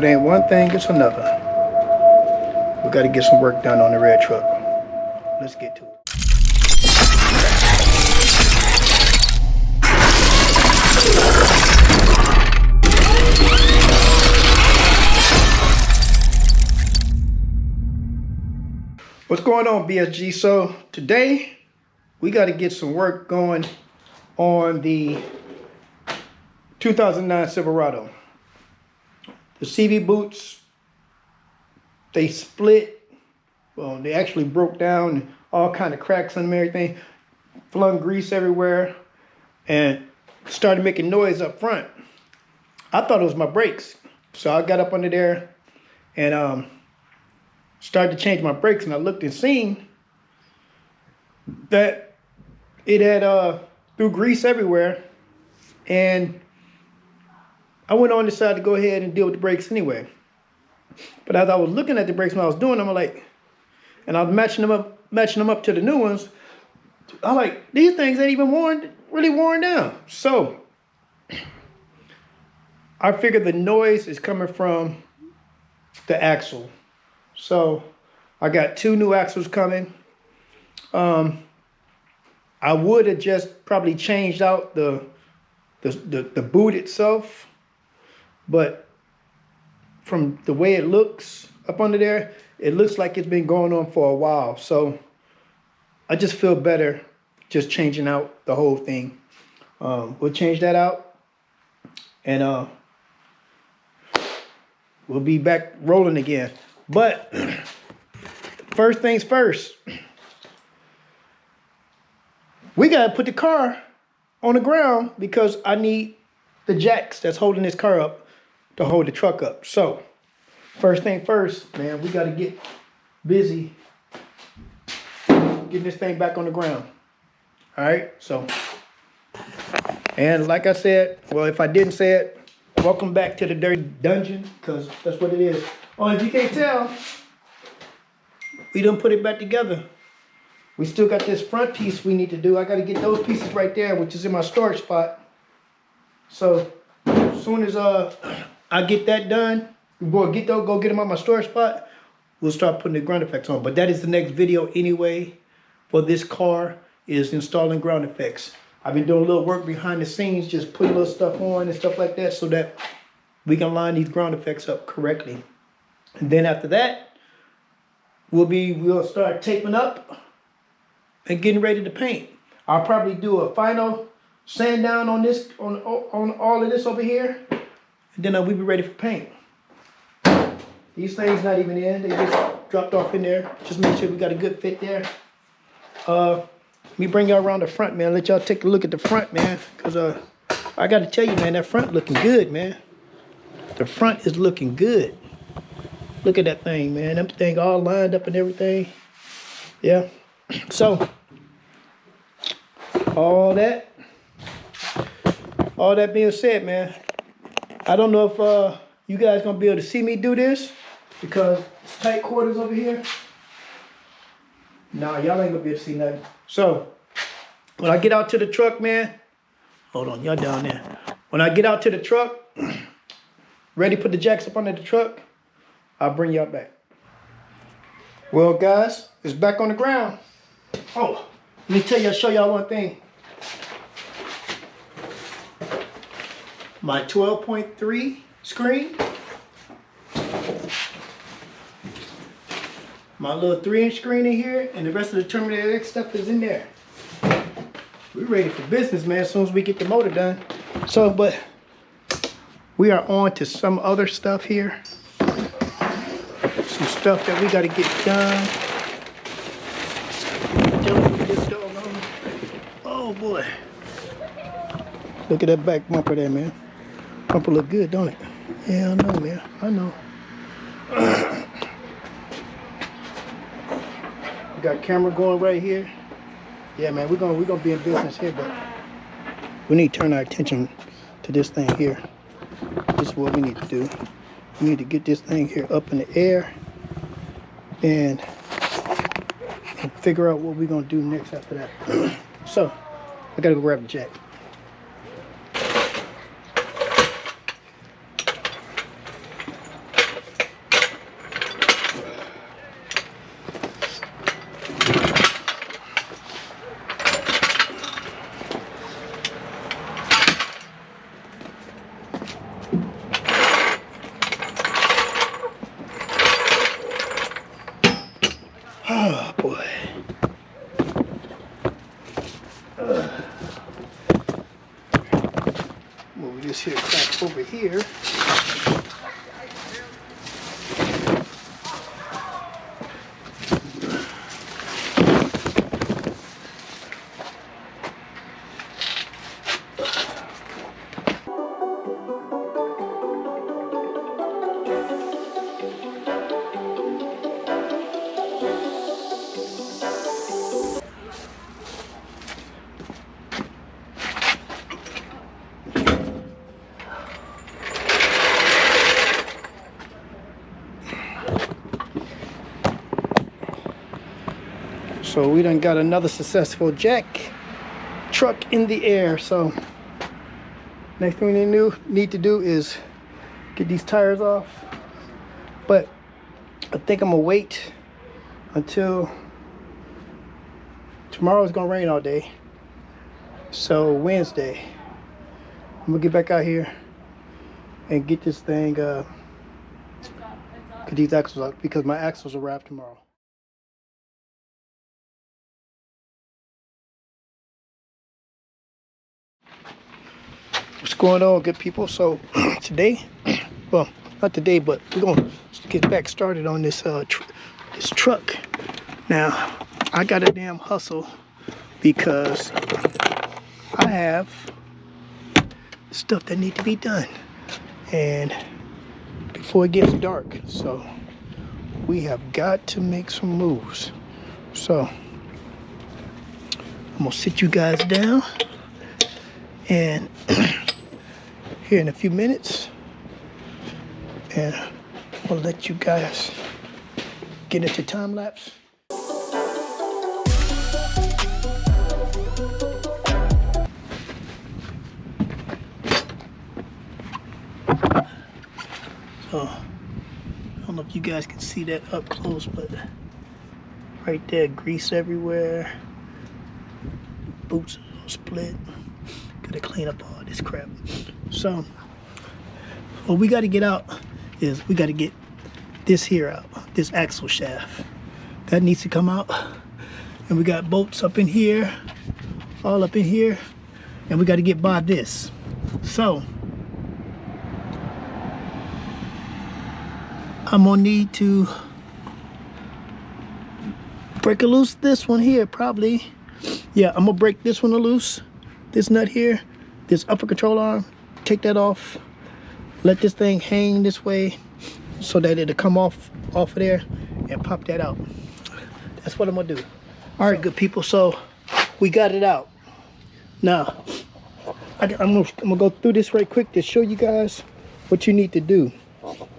But ain't one thing, it's another. We got to get some work done on the red truck. Let's get to it. What's going on, BSG? So today we got to get some work going on the 2009 Silverado. The CV boots, they split. Well, they actually broke down, all kind of cracks on them, everything. Flung grease everywhere and started making noise up front. I thought it was my brakes. So I got up under there and started to change my brakes, and I looked and seen that it had threw grease everywhere, and I went on decided to go ahead and deal with the brakes anyway. But as I was looking at the brakes when I was doing them, I'm like, and I was matching them up to the new ones. I'm like, these things ain't even really worn down. So I figured the noise is coming from the axle. So I got 2 new axles coming. I would have just probably changed out the boot itself, but from the way it looks up under there, it looks like it's been going on for a while. So I just feel better just changing out the whole thing. We'll change that out, and we'll be back rolling again. But first things first, we gotta put the car on the ground because I need the jacks that's holding this car up to hold the truck up. So first thing first, man, we gotta get busy getting this thing back on the ground. All right, so, and like I said, well, if I didn't say it, welcome back to the dirty dungeon, because that's what it is. Oh, if you can't tell, we done put it back together. We still got this front piece we need to do. I got to get those pieces right there, which is in my storage spot. So as soon as I get that done, go get them on my storage spot, we'll start putting the ground effects on. But that is the next video anyway for this car, is installing ground effects. I've been doing a little work behind the scenes, just putting little stuff on and stuff like that so that we can line these ground effects up correctly. And then after that, we'll start taping up and getting ready to paint. I'll probably do a final sand down on this, on all of this over here, and then we'll be ready for paint. These things not even in, they just dropped off in there. Just make sure we got a good fit there. Let me bring y'all around the front, man. Let y'all take a look at the front, man, because I got to tell you, man, that front looking good, man. The front is looking good. Look at that thing, man. That thing all lined up and everything. Yeah. So, all that being said, man, I don't know if you guys gonna be able to see me do this because it's tight quarters over here. Nah, y'all ain't gonna be able to see nothing. So, when I get out to the truck, man, hold on, y'all down there. When I get out to the truck, ready to put the jacks up under the truck, I'll bring y'all back. Well, guys, it's back on the ground. Oh, let me show y'all one thing. My 12.3 screen. My little 3-inch screen in here, and the rest of the Terminator X stuff is in there. We're ready for business, man, as soon as we get the motor done. So, but we are on to some other stuff here. Some stuff that we got to get done. Oh boy. Look at that back bumper there, man. Bumper look good, don't it? Yeah, I know, man. I know. We got camera going right here. Yeah, man, we're gonna be in business here, but we need to turn our attention to this thing here. This is what we need to do. We need to get this thing here up in the air and figure out what we're gonna do next after that. So, I gotta go grab the jack. over here. So we done got another successful jack truck in the air. So next thing we need to do is get these tires off. But I think I'm gonna wait until tomorrow's gonna rain all day. So Wednesday, I'm gonna get back out here and get this thing, get these axles out because my axles arrive tomorrow. What's going on, good people? So today, well, not today, but we're gonna get back started on this this truck. Now, I got a damn hustle because I have stuff that need to be done, and before it gets dark, so we have got to make some moves. So I'm gonna sit you guys down, and here in a few minutes, and I'll let you guys get into time lapse. So I don't know if you guys can see that up close, but right there, grease everywhere, boots all split. Gotta clean up all this crap. So what we got to get out is we got to get this here out, this axle shaft. That needs to come out. And we got bolts up in here, all up in here, and we got to get by this. So I'm gonna need to break loose this one here, probably. Yeah, I'm gonna break this one loose, this nut here, this upper control arm, take that off, let this thing hang this way so that it'll come off of there and pop that out. That's what I'm gonna do. All right, good people, so we got it out. Now, I'm gonna go through this right quick to show you guys what you need to do,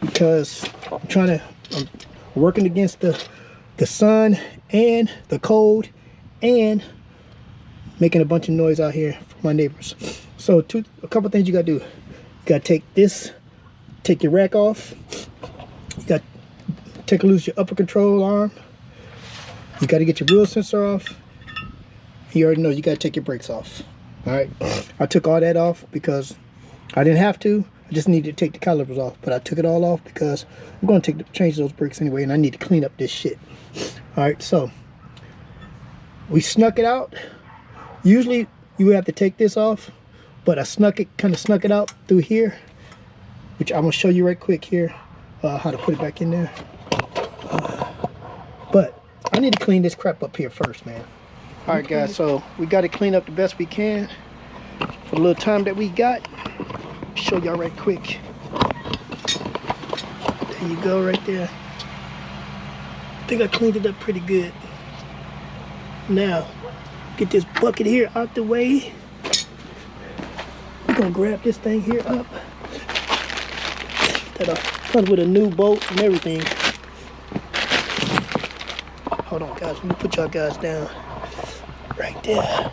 because I'm working against the sun and the cold and making a bunch of noise out here for my neighbors. So a couple things you gotta do. You gotta take your rack off. You gotta take loose your upper control arm. You gotta get your wheel sensor off. You already know you gotta take your brakes off. All right, I took all that off because I didn't have to. I just needed to take the calipers off, but I took it all off because I'm going to change those brakes anyway, and I need to clean up this shit. All right, so we snuck it out. Usually you would have to take this off, but I kind of snuck it out through here, which I'm gonna show you right quick here how to put it back in there. But I need to clean this crap up here first, man. All right, guys, so we got to clean up the best we can for the little time that we got. Show y'all right quick. There you go, right there. I think I cleaned it up pretty good. Now, get this bucket here out the way. We're gonna grab this thing here up. That'll come with a new bolt and everything. Hold on, guys. Let me put y'all guys down. Right there.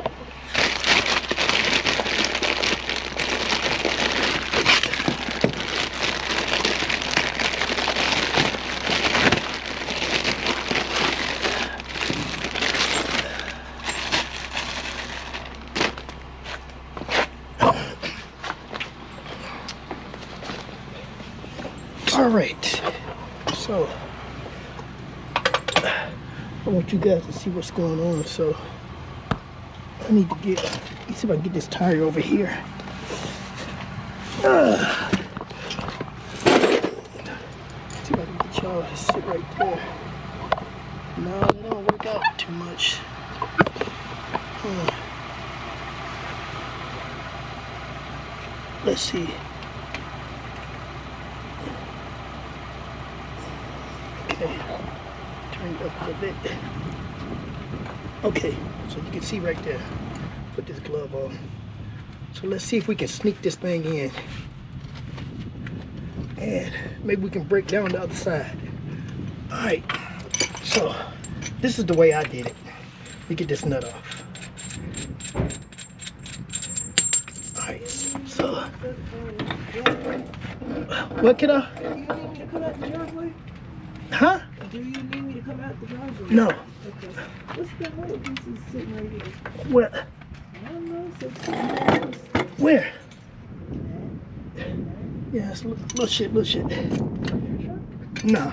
All right, so I want you guys to see what's going on. So I need to let me see if I can get this tire over here. See if I can get y'all to sit right there. No, they don't work out too much. Let's see. Okay, turn it up a little bit. Okay, so you can see right there. Put this glove on. So let's see if we can sneak this thing in. And maybe we can break down the other side. All right, so this is the way I did it. You get this nut off. All right, so what can I? Do you need me to come out the driveway? Huh? Do you need me to come out the driveway? No. Okay. What's the whole piece is sitting right here? Where? I don't know. So it's sitting right here. Where? Yeah, it's little shit, little shit. No.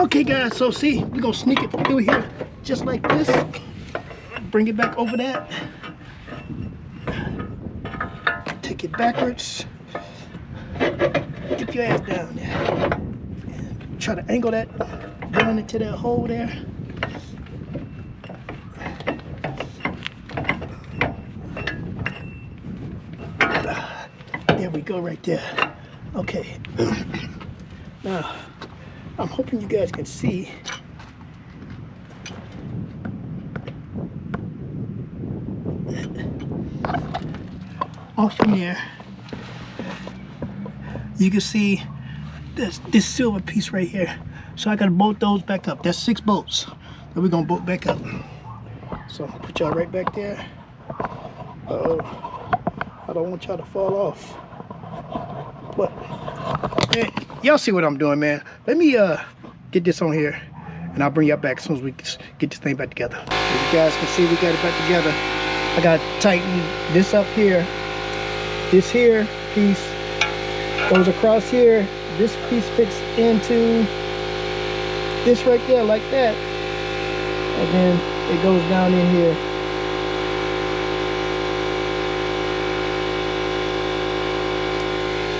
Okay, guys, so see, we're gonna sneak it through here just like this. Bring it back over that. Take it backwards. Dip your ass down there. And try to angle that down into that hole there. There we go, right there. Okay. Now, I'm hoping you guys can see. Off from there, you can see this silver piece right here. So I gotta bolt those back up. That's 6 bolts that we're gonna bolt back up. So I'll put y'all right back there. Uh-oh, I don't want y'all to fall off. But hey, y'all see what I'm doing, man. Let me get this on here, and I'll bring y'all back as soon as we get this thing back together. As you guys can see, we got it back together. I gotta tighten this up here. This here piece goes across here. This piece fits into this right there like that. And then it goes down in here.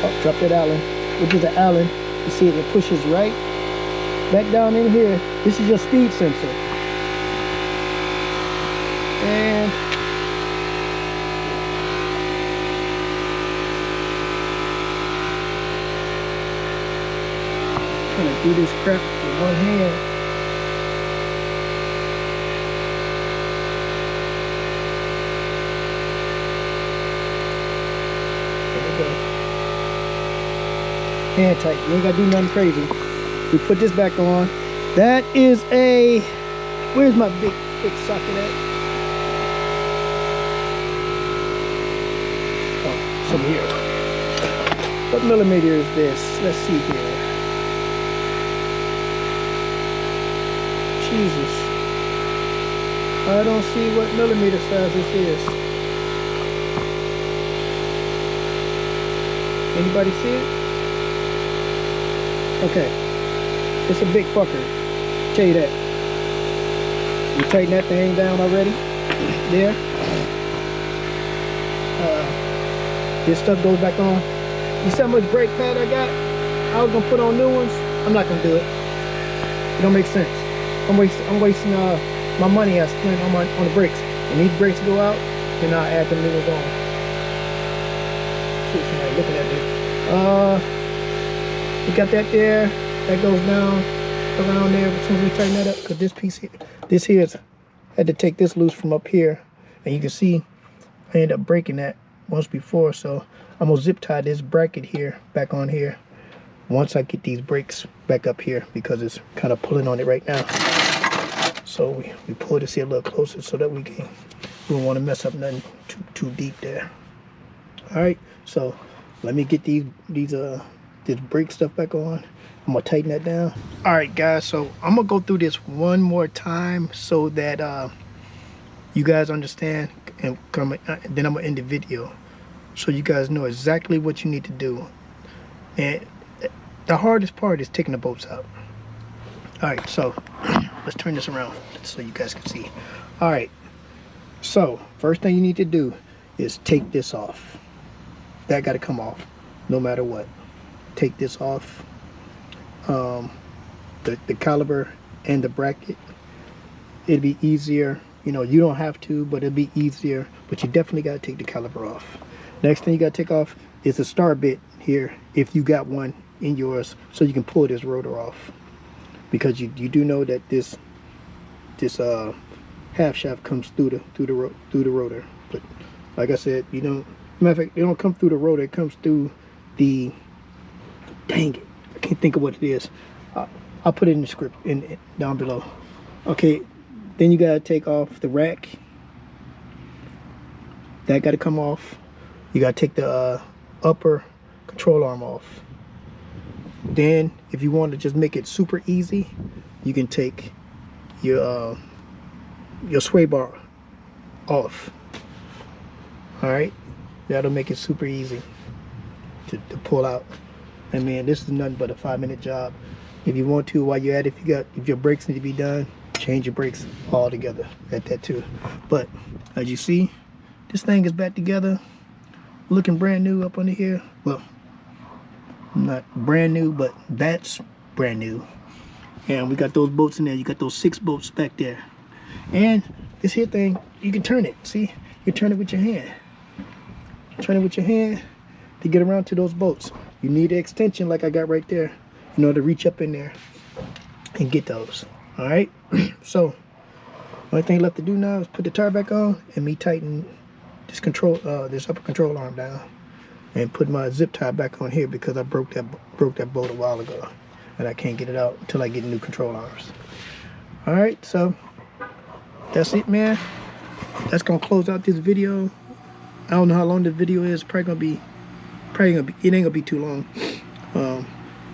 Oh, drop that Allen, which is an Allen. You see it pushes right back down in here. This is your speed sensor. And trying to do this crap with one hand. There we go. Hand tight. You ain't gotta do nothing crazy. We put this back on. That is a, where's my big socket at? Oh, it's over here. What millimeter is this? Let's see here. Jesus. I don't see what millimeter size this is. Anybody see it? Okay. It's a big fucker. Tell you that. You tighten that thing down already. There. This stuff goes back on. You see how much brake pad I got? I was gonna put on new ones. I'm not gonna do it. It don't make sense. I'm wasting my money I spent on the brakes. When these brakes go out, then I'll add the new ones on. See somebody looking at me. We got that there. That goes down around there as soon as we tighten that up. Because this piece here, I had to take this loose from up here. And you can see I ended up breaking that once before. So I'm gonna zip tie this bracket here back on here once I get these brakes back up here, because it's kind of pulling on it right now. So we pull this here a little closer so that we don't want to mess up nothing too deep there. All right, so let me get this brake stuff back on. I'm gonna tighten that down. All right, guys, so I'm gonna go through this one more time so that you guys understand, and then I'm gonna end the video so you guys know exactly what you need to do. And the hardest part is taking the bolts out. All right, so let's turn this around so you guys can see. All right, so first thing you need to do is take this off. that got to come off no matter what. Take this off. The caliper and the bracket. It'd be easier. You know, you don't have to, but it'd be easier. But you definitely got to take the caliper off. Next thing you got to take off is the star bit here, if you got one in yours, so you can pull this rotor off. Because you do know that this half shaft comes through the rotor. But like I said, you don't. Matter of fact, it don't come through the rotor. It comes through the. Dang it! I can't think of what it is. I'll put it in the script down below. Okay, then you gotta take off the rack. That gotta come off. You gotta take the upper control arm off. Then, if you want to just make it super easy, you can take your sway bar off. All right, that'll make it super easy to pull out. And man, this is nothing but a 5-minute job. If you want to, while you're at it, if your brakes need to be done, change your brakes all together at that too. But as you see, this thing is back together, looking brand new up under here. Well, not brand new, but that's brand new. And we got those bolts in there. You got those 6 bolts back there. And this here thing, you can turn it. See, you turn it with your hand. Turn it with your hand to get around to those bolts. You need an extension like I got right there in order to reach up in there and get those. All right. So only thing left to do now is put the tire back on and me tighten this upper control arm down and put my zip tie back on here because I broke that bolt a while ago and I can't get it out until I get new control arms. All right. So that's it, man. That's gonna close out this video. I don't know how long this video is. It ain't gonna be too long.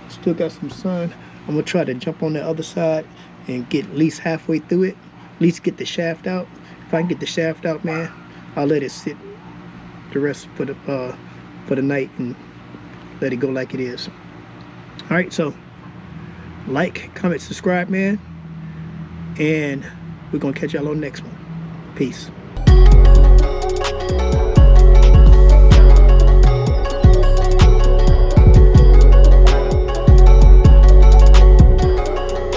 Still got some sun. I'm gonna try to jump on the other side and get at least halfway through it. At least get the shaft out. If I can get the shaft out, man, I'll let it sit the rest for the night and let it go like it is. All right, so like, comment, subscribe, man, and we're gonna catch y'all on the next one. Peace.